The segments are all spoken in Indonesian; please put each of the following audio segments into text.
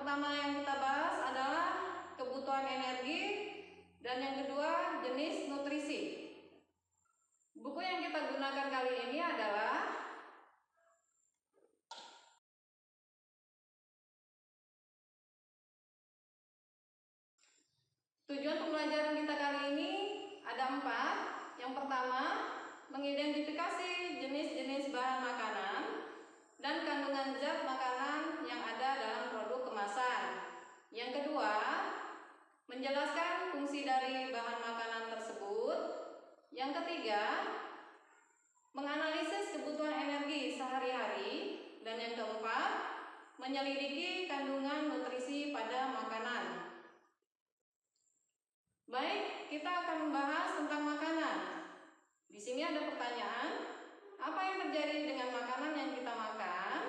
pertama yang kita bahas adalah kebutuhan energi, dan yang kedua jenis nutrisi. Buku yang kita gunakan kali ini adalah tujuan pembelajaran kita kali ini ada 4. Yang pertama, mengidentifikasi jenis-jenis bahan makanan dan kandungan zat makanan yang ada dalam produk kemasan. Yang kedua, menjelaskan fungsi dari bahan makanan tersebut. Yang ketiga, menganalisis kebutuhan energi sehari-hari. Dan yang keempat, menyelidiki kandungan nutrisi pada makanan. Baik, kita akan membahas tentang makanan. Di sini ada pertanyaan, apa yang terjadi dengan makanan yang kita makan?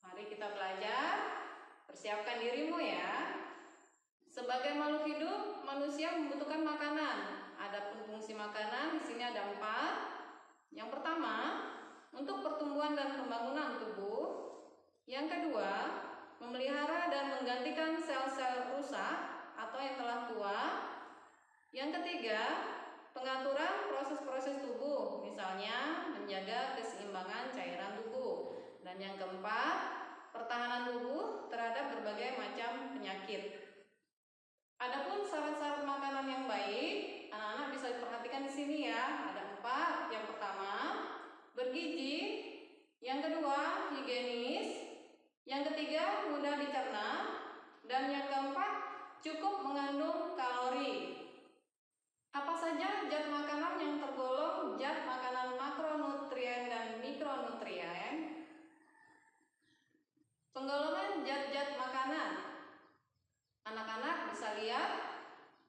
Mari kita belajar. Persiapkan dirimu ya. Sebagai makhluk hidup, manusia membutuhkan makanan. Adapun fungsi makanan di sini ada 4. Yang pertama, untuk pertumbuhan dan pembangunan tubuh. Yang kedua, memelihara dan menggantikan sel-sel rusak atau yang telah tua. Yang ketiga, pengaturan proses-proses tubuh, misalnya menjaga keseimbangan cairan tubuh. Dan yang keempat, pertahanan tubuh terhadap berbagai macam penyakit. Adapun syarat-syarat makanan yang baik, anak-anak bisa diperhatikan di sini ya. Ada 4. Yang pertama, bergizi. Yang kedua, higienis. Yang ketiga, mudah dicerna. Dan yang keempat, cukup mengandung kalori. Apa saja zat makanan yang tergolong zat makanan makronutrien dan mikronutrien? Penggolongan zat-zat makanan. Anak-anak bisa lihat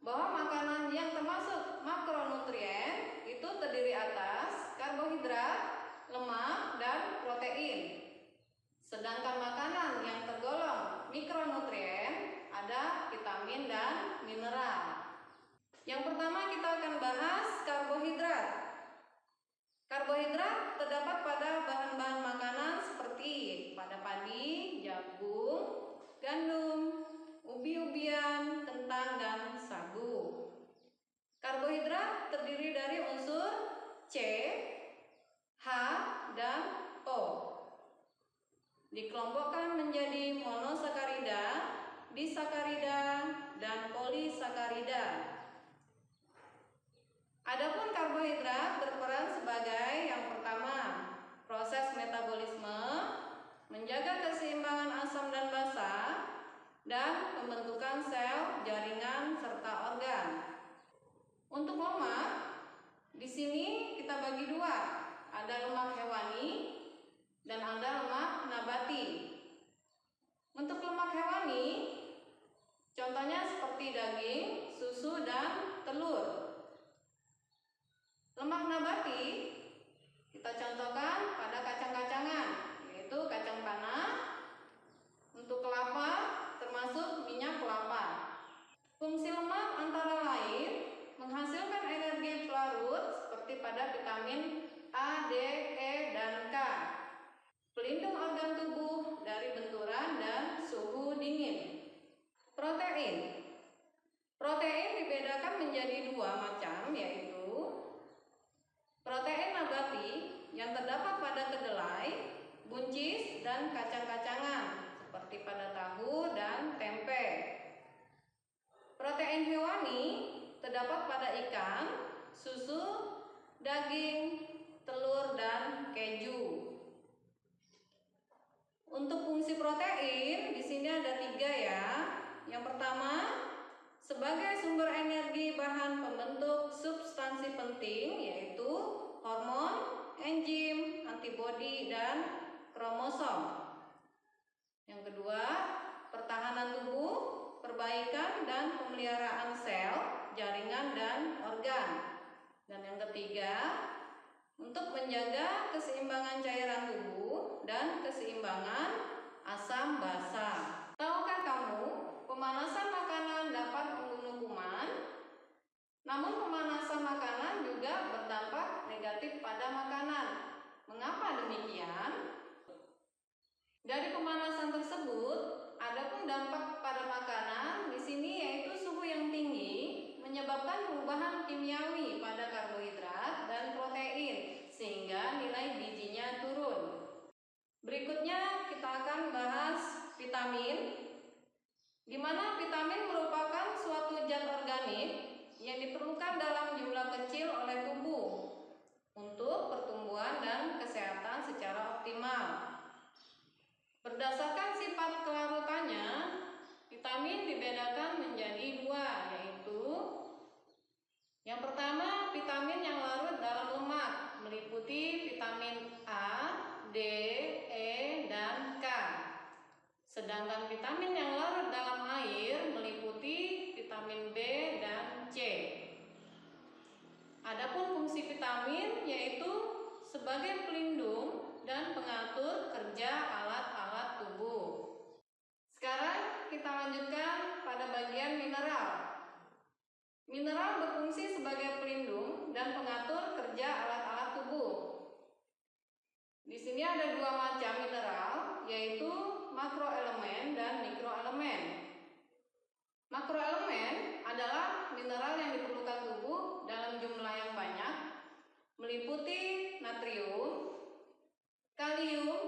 bahwa makanan yang termasuk makronutrien itu terdiri atas karbohidrat, lemak, dan protein. Sedangkan makanan yang tergolong mikronutrien ada vitamin dan mineral. Yang pertama kita akan bahas karbohidrat. Karbohidrat terdapat pada bahan-bahan makanan seperti pada padi, jagung, gandum, ubi-ubian, kentang, dan sagu. Karbohidrat terdiri dari unsur C, H, dan O. Dikelompokkan menjadi monosakarida, disakarida, dan polisakarida. Adapun karbohidrat berperan sebagai yang pertama, proses metabolisme, menjaga keseimbangan asam dan basa, dan pembentukan sel, jaringan, serta organ. Untuk lemak, di sini kita bagi 2. Ada lemak hewani dan ada lemak nabati. Untuk lemak hewani, contohnya seperti daging, susu, dan telur. Lemak nabati kita contohkan pada kacang-kacangan, yaitu kacang tanah. Untuk kelapa termasuk minyak kelapa. Fungsi lemak antara lain menghasilkan energi pelarut seperti pada vitamin A, D, E, dan K. Pelindung organ tubuh dari benturan dan suhu dingin. Protein. Protein dibedakan menjadi 2 macam, yaitu protein nabati yang terdapat pada kedelai, buncis, dan kacang-kacangan seperti pada tahu dan tempe. Protein hewani terdapat pada ikan, susu, daging, telur, dan keju. Untuk fungsi protein di sini ada 3 ya. Yang pertama, sebagai sumber energi bahan pembentuk substansi penting yaitu hormon, enzim, antibodi, dan kromosom. Yang kedua, pertahanan tubuh, perbaikan dan pemeliharaan sel, jaringan, dan organ. yang diperlukan dalam jumlah kecil oleh tubuh untuk pertumbuhan dan kesehatan secara optimal. Berdasarkan sifat kelarutannya, vitamin dibedakan menjadi dua, yaitu yang pertama, vitamin yang larut dalam lemak, meliputi vitamin A, D, E, dan K. Sedangkan vitamin yang larut dalam air meliputi vitamin B dan C. Adapun fungsi vitamin yaitu sebagai pelindung dan pengatur kerja alat-alat tubuh. Sekarang kita lanjutkan pada bagian mineral. Mineral berfungsi sebagai pelindung dan pengatur kerja alat-alat tubuh. Di sini ada dua macam mineral, yaitu makroelemen dan mikroelemen. Makroelemen adalah mineral yang diperlukan tubuh dalam jumlah yang banyak, meliputi natrium, kalium,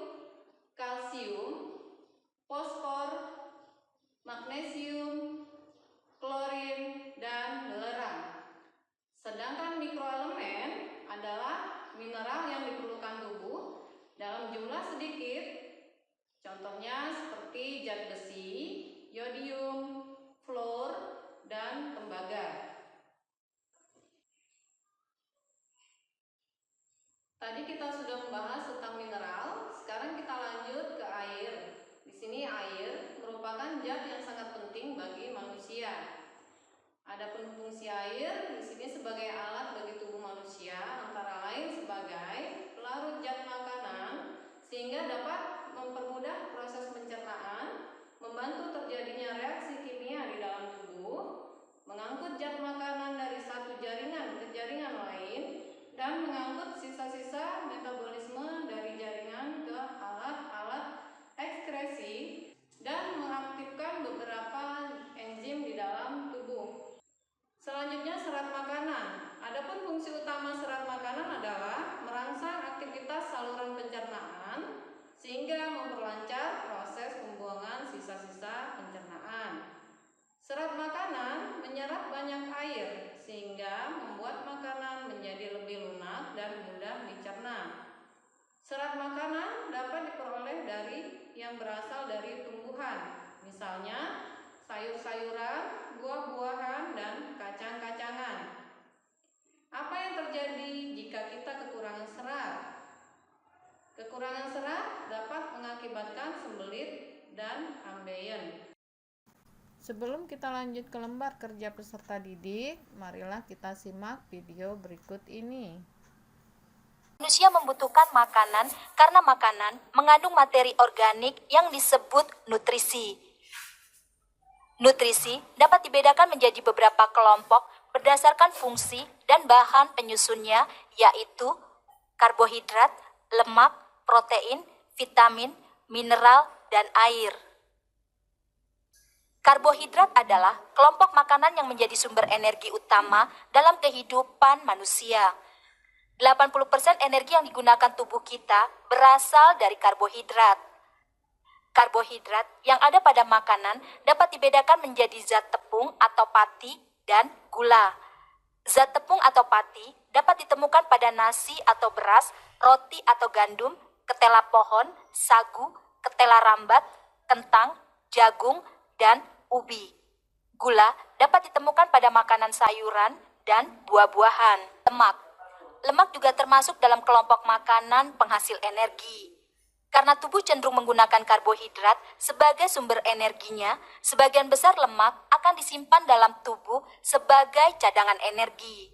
kalsium, fosfor, magnesium, klorin, dan belerang. Sedangkan mikroelemen adalah mineral yang diperlukan tubuh dalam jumlah sedikit, contohnya seperti zat besi, yodium, fluor, dan tembaga. Tadi kita sudah membahas tentang mineral, sekarang kita lanjut ke air. Di sini air merupakan zat yang sangat penting bagi manusia. Adapun fungsi air di sini sebagai alat bagi tubuh manusia, antara lain sebagai pelarut zat makanan sehingga dapat mempermudah proses pencernaan, membantu terjadinya reaksi kimia di dalam tubuh, mengangkut zat makanan dari satu jaringan ke jaringan lain, dan mengangkut sisa-sisa metabolisme dari jaringan ke alat-alat ekskresi, dan mengaktifkan beberapa enzim di dalam tubuh. Selanjutnya serat makanan. Adapun fungsi utama serat makanan adalah merangsang aktivitas saluran pencernaan sehingga memperlancar proses pembuangan sisa-sisa pencernaan. Serat makanan menyerap banyak air sehingga membuat makanan menjadi lebih lunak dan mudah dicerna. Serat makanan dapat diperoleh dari yang berasal dari tumbuhan, misalnya sayur-sayuran, buah-buahan, dan kacang-kacangan. Apa yang terjadi jika kita kekurangan serat? Kekurangan serat dapat mengakibatkan sembelit dan ambeien. Sebelum kita lanjut ke lembar kerja peserta didik, marilah kita simak video berikut ini. Manusia membutuhkan makanan karena makanan mengandung materi organik yang disebut nutrisi. Nutrisi dapat dibedakan menjadi beberapa kelompok berdasarkan fungsi dan bahan penyusunnya, yaitu karbohidrat, lemak, protein, vitamin, mineral, dan air. Karbohidrat adalah kelompok makanan yang menjadi sumber energi utama dalam kehidupan manusia. 80% energi yang digunakan tubuh kita berasal dari karbohidrat. Karbohidrat yang ada pada makanan dapat dibedakan menjadi zat tepung atau pati dan gula. Zat tepung atau pati dapat ditemukan pada nasi atau beras, roti atau gandum, ketela pohon, sagu, ketela rambat, kentang, jagung, dan ubi. Gula dapat ditemukan pada makanan sayuran dan buah-buahan. Lemak juga termasuk dalam kelompok makanan penghasil energi. Karena tubuh cenderung menggunakan karbohidrat sebagai sumber energinya, sebagian besar lemak akan disimpan dalam tubuh sebagai cadangan energi.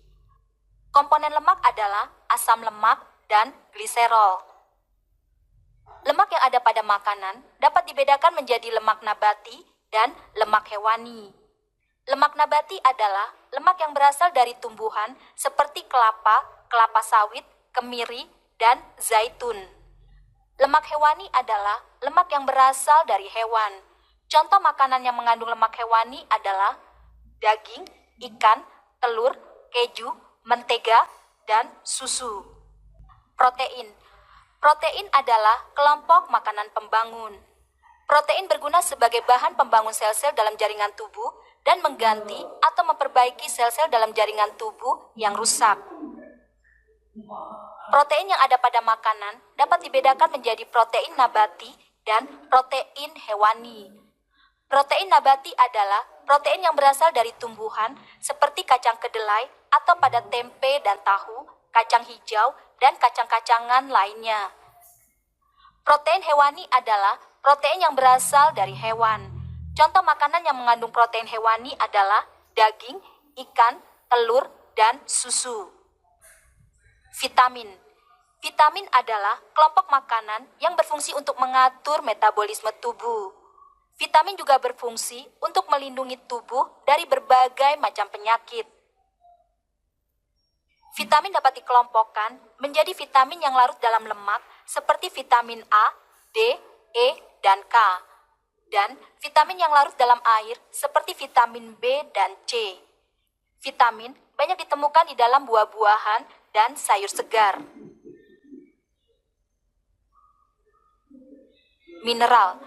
Komponen lemak adalah asam lemak dan gliserol. Lemak yang ada pada makanan dapat dibedakan menjadi lemak nabati dan lemak hewani. Lemak nabati adalah lemak yang berasal dari tumbuhan seperti kelapa, kelapa sawit, kemiri, dan zaitun. Lemak hewani adalah lemak yang berasal dari hewan. Contoh makanan yang mengandung lemak hewani adalah daging, ikan, telur, keju, mentega, dan susu. Protein. Protein adalah kelompok makanan pembangun. Protein berguna sebagai bahan pembangun sel-sel dalam jaringan tubuh dan mengganti atau memperbaiki sel-sel dalam jaringan tubuh yang rusak. Protein yang ada pada makanan dapat dibedakan menjadi protein nabati dan protein hewani. Protein nabati adalah protein yang berasal dari tumbuhan seperti kacang kedelai atau pada tempe dan tahu, kacang hijau, dan kacang-kacangan lainnya. Protein hewani adalah protein yang berasal dari hewan. Contoh makanan yang mengandung protein hewani adalah daging, ikan, telur, dan susu. Vitamin. Vitamin adalah kelompok makanan yang berfungsi untuk mengatur metabolisme tubuh. Vitamin juga berfungsi untuk melindungi tubuh dari berbagai macam penyakit. Vitamin dapat dikelompokkan menjadi vitamin yang larut dalam lemak seperti vitamin A, D, E, dan K. Dan vitamin yang larut dalam air seperti vitamin B dan C. Vitamin banyak ditemukan di dalam buah-buahan dan sayur segar. Mineral.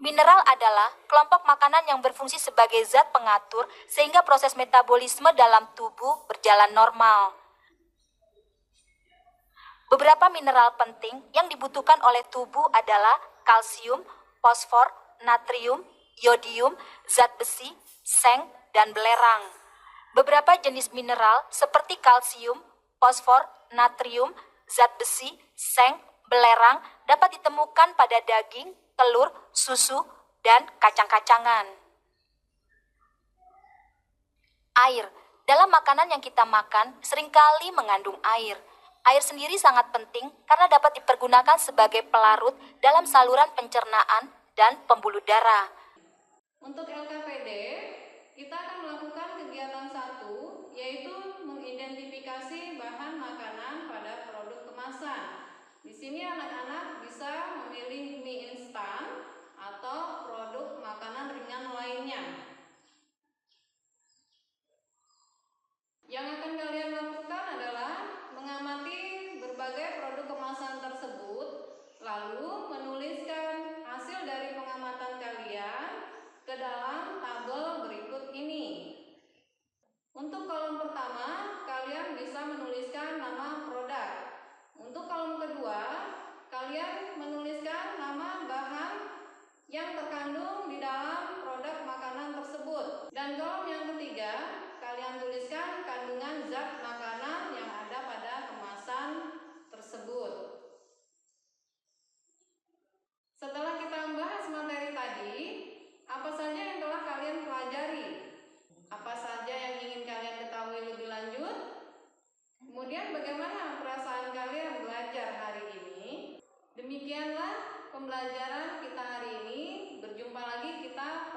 Mineral adalah kelompok makanan yang berfungsi sebagai zat pengatur sehingga proses metabolisme dalam tubuh berjalan normal. Beberapa mineral penting yang dibutuhkan oleh tubuh adalah kalsium, fosfor, natrium, yodium, zat besi, seng, dan belerang. Beberapa jenis mineral seperti kalsium, fosfor, natrium, zat besi, seng, belerang dapat ditemukan pada daging, telur, susu, dan kacang-kacangan. Air. Dalam makanan yang kita makan seringkali mengandung air. Air sendiri sangat penting karena dapat dipergunakan sebagai pelarut dalam saluran pencernaan dan pembuluh darah. Untuk LKPD, kita akan melakukan kegiatan 1, yaitu mengidentifikasi bahan makanan pada produk kemasan. Di sini anak-anak bisa memilih mie instan atau produk makanan ringan lainnya. Yang akan kalian lakukan adalah mengamati berbagai produk kemasan tersebut, lalu menuliskan hasil dari pengamatan kalian ke dalam tabel berikut ini. Untuk kolom pertama, kalian bisa menuliskan nama produk. Untuk kolom kedua, kalian menuliskan nama bahan yang terkandung di dalam produk makanan tersebut. Dan kolom yang ketiga, kalian tuliskan kandungan zat makanan yang ada pada kemasan tersebut. Setelah kita membahas materi tadi, apa saja yang telah kalian pelajari? Apa saja yang ingin kalian ketahui lebih lanjut? Kemudian bagaimana perasaan kalian belajar hari ini? Demikianlah pembelajaran kita hari ini. Berjumpa lagi kita